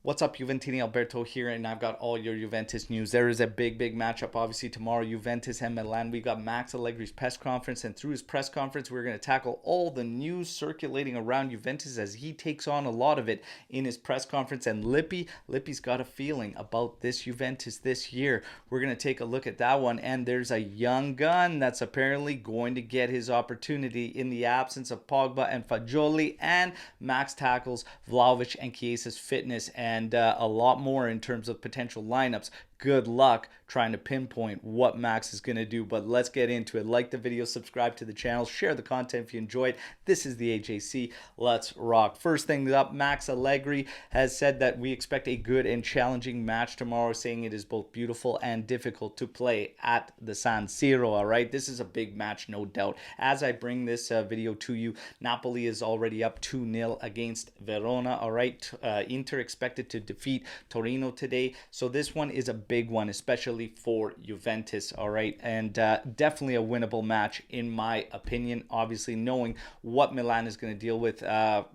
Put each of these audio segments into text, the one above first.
What's up, Juventini? Alberto here, and I've got all your Juventus news. There is a big matchup, obviously, tomorrow. Juventus and Milan. We got Max Allegri's press conference, and through his press conference, we're going to tackle all the news circulating around Juventus as he takes on a lot of it in his press conference. And Lippi's got a feeling about this Juventus this year. We're going to take a look at that one, and there's a young gun that's apparently going to get his opportunity in the absence of Pogba and Fagioli, and Max tackles Vlahovic and Chiesa's fitness and a lot more in terms of potential lineups. Good luck trying to pinpoint what Max is going to do, but let's get into it. Like the video, subscribe to the channel, share the content if you enjoyed. This is the AJC. Let's rock. First thing up, Max Allegri has said that we expect a good and challenging match tomorrow, saying it is both beautiful and difficult to play at the San Siro. All right, this is a big match, no doubt. As I bring this video to you, Napoli is already up 2-0 against Verona. All right, Inter expected to defeat Torino today, so this one is a big one, especially for Juventus. All right, and definitely a winnable match in my opinion, obviously knowing what Milan is going to deal with,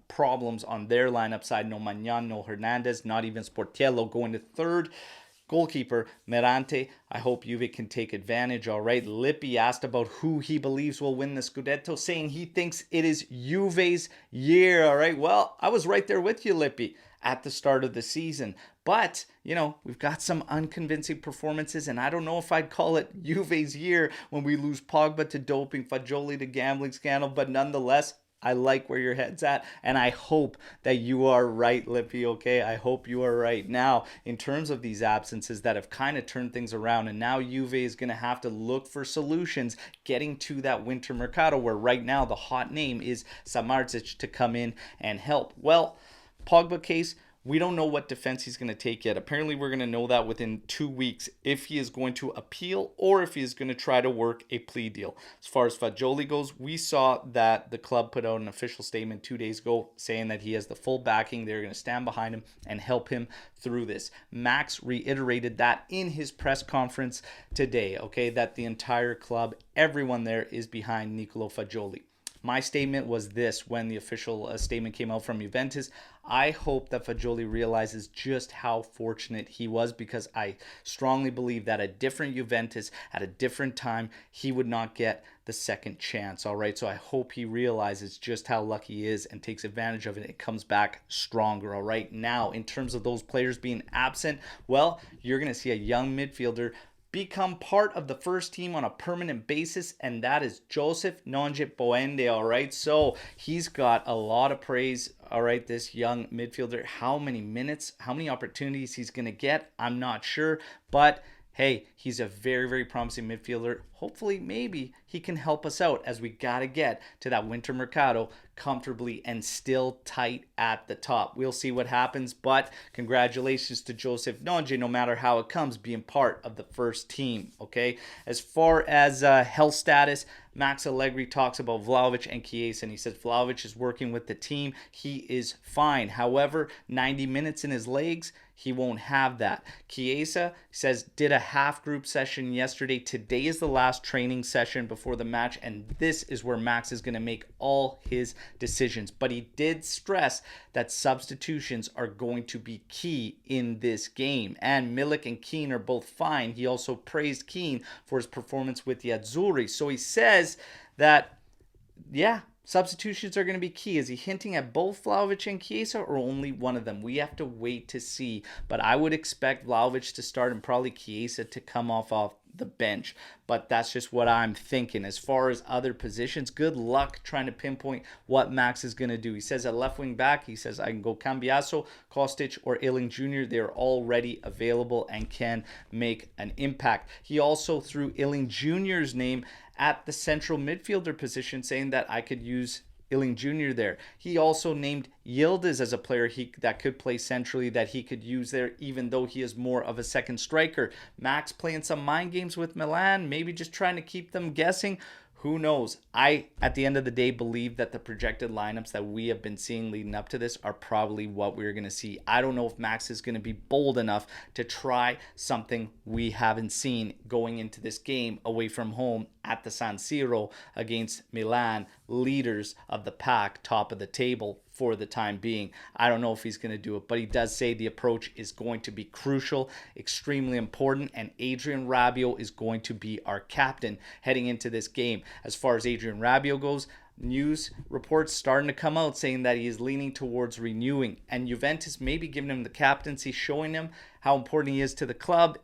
problems on their lineup side. No Magnan, no Hernandez, not even Sportiello going to third. Goalkeeper Merante, I hope Juve can take advantage. All right, Lippi asked about who he believes will win the Scudetto, saying he thinks it is Juve's year. All right, well, I was right there with you, Lippi, at the start of the season. But, we've got some unconvincing performances, and I don't know if I'd call it Juve's year when we lose Pogba to doping, Fagioli to gambling scandal, but nonetheless, I like where your head's at, and I hope that you are right, Lippi, okay? I hope you are right. Now, in terms of these absences that have kind of turned things around, and now Juve is going to have to look for solutions getting to that winter mercado, where right now the hot name is Samardzic to come in and help. Well, Pogba case, we don't know what defense he's going to take yet. Apparently, we're going to know that within 2 weeks if he is going to appeal or if he is going to try to work a plea deal. As far as Fagioli goes, we saw that the club put out an official statement 2 days ago saying that he has the full backing. They're going to stand behind him and help him through this. Max reiterated that in his press conference today, okay, that the entire club, everyone there is behind Nicolo Fagioli. My statement was this when the official statement came out from Juventus. I hope that Fagioli realizes just how fortunate he was, because I strongly believe that a different Juventus at a different time, he would not get the second chance. All right, so I hope he realizes just how lucky he is and takes advantage of it. It comes back stronger. All right, now in terms of those players being absent, well, you're going to see a young midfielder become part of the first team on a permanent basis, and that is Joseph Nonje Boende. All right, so he's got a lot of praise. All right, this young midfielder, how many minutes, how many opportunities he's going to get, I'm not sure, but hey, he's a very promising midfielder. Hopefully, maybe he can help us out, as we got to get to that winter mercado comfortably and still tight at the top. We'll see what happens, but congratulations to Joseph Nonje, no matter how it comes, being part of the first team, okay? As far as health status, Max Allegri talks about Vlahovic and Chiesa, and he says Vlahovic is working with the team. He is fine. However, 90 minutes in his legs, he won't have that. Chiesa says did a half group session yesterday. Today is the last training session before the match, and this is where Max is going to make all his decisions. But he did stress that substitutions are going to be key in this game, and Milik and Keane are both fine. He also praised Keane for his performance with the Azzurri. So he says that, yeah, substitutions are going to be key. Is he hinting at both Vlahovic and Chiesa or only one of them? We have to wait to see. But I would expect Vlahovic to start and probably Chiesa to come off the bench. But that's just what I'm thinking. As far as other positions, good luck trying to pinpoint what Max is going to do. He says at left wing back, he says I can go Cambiaso, Kostic, or Iling Jr. They're already available and can make an impact. He also threw Iling Jr.'s name at the central midfielder position, saying that I could use Iling Jr. there. He also named Yildiz as a player that could play centrally, that he could use there, even though he is more of a second striker. Max playing some mind games with Milan, maybe just trying to keep them guessing. Who knows? I, at the end of the day, believe that the projected lineups that we have been seeing leading up to this are probably what we're going to see. I don't know if Max is going to be bold enough to try something we haven't seen going into this game away from home at the San Siro against Milan, leaders of the pack, top of the table. for the time being. I don't know if he's going to do it, but he does say the approach is going to be crucial, extremely important, and Adrien Rabiot is going to be our captain heading into this game. As far as Adrien Rabiot goes, news reports starting to come out saying that he is leaning towards renewing, and Juventus maybe giving him the captaincy, showing him how important he is to the club,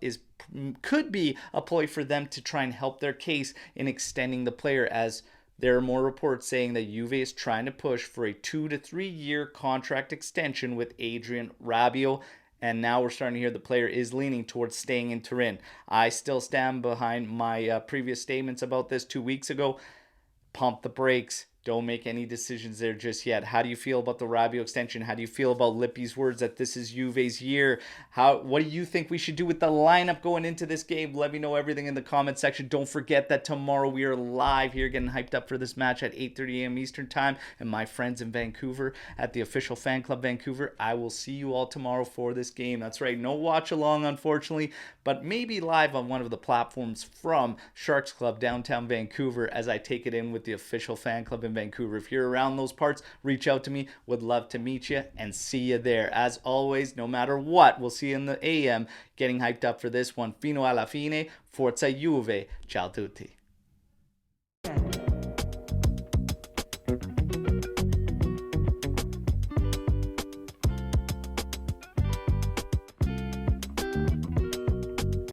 could be a ploy for them to try and help their case in extending the player, as there are more reports saying that Juve is trying to push for a 2 to 3 year contract extension with Adrien Rabiot. And now we're starting to hear the player is leaning towards staying in Turin. I still stand behind my previous statements about this 2 weeks ago. Pump the brakes. Don't make any decisions there just yet. How do you feel about the Rabiot extension? How do you feel about Lippi's words that this is Juve's year? What do you think we should do with the lineup going into this game? Let me know everything in the comment section. Don't forget that tomorrow we are live here getting hyped up for this match at 8:30 a.m. Eastern Time. And my friends in Vancouver at the official fan club Vancouver, I will see you all tomorrow for this game. That's right, no watch along unfortunately, but maybe live on one of the platforms from Sharks Club downtown Vancouver as I take it in with the official fan club in Vancouver. If you're around those parts, reach out to me. Would love to meet you and see you there. As always, no matter what, we'll see you in the AM getting hyped up for this one. Fino alla fine, Forza Juve. Ciao tutti.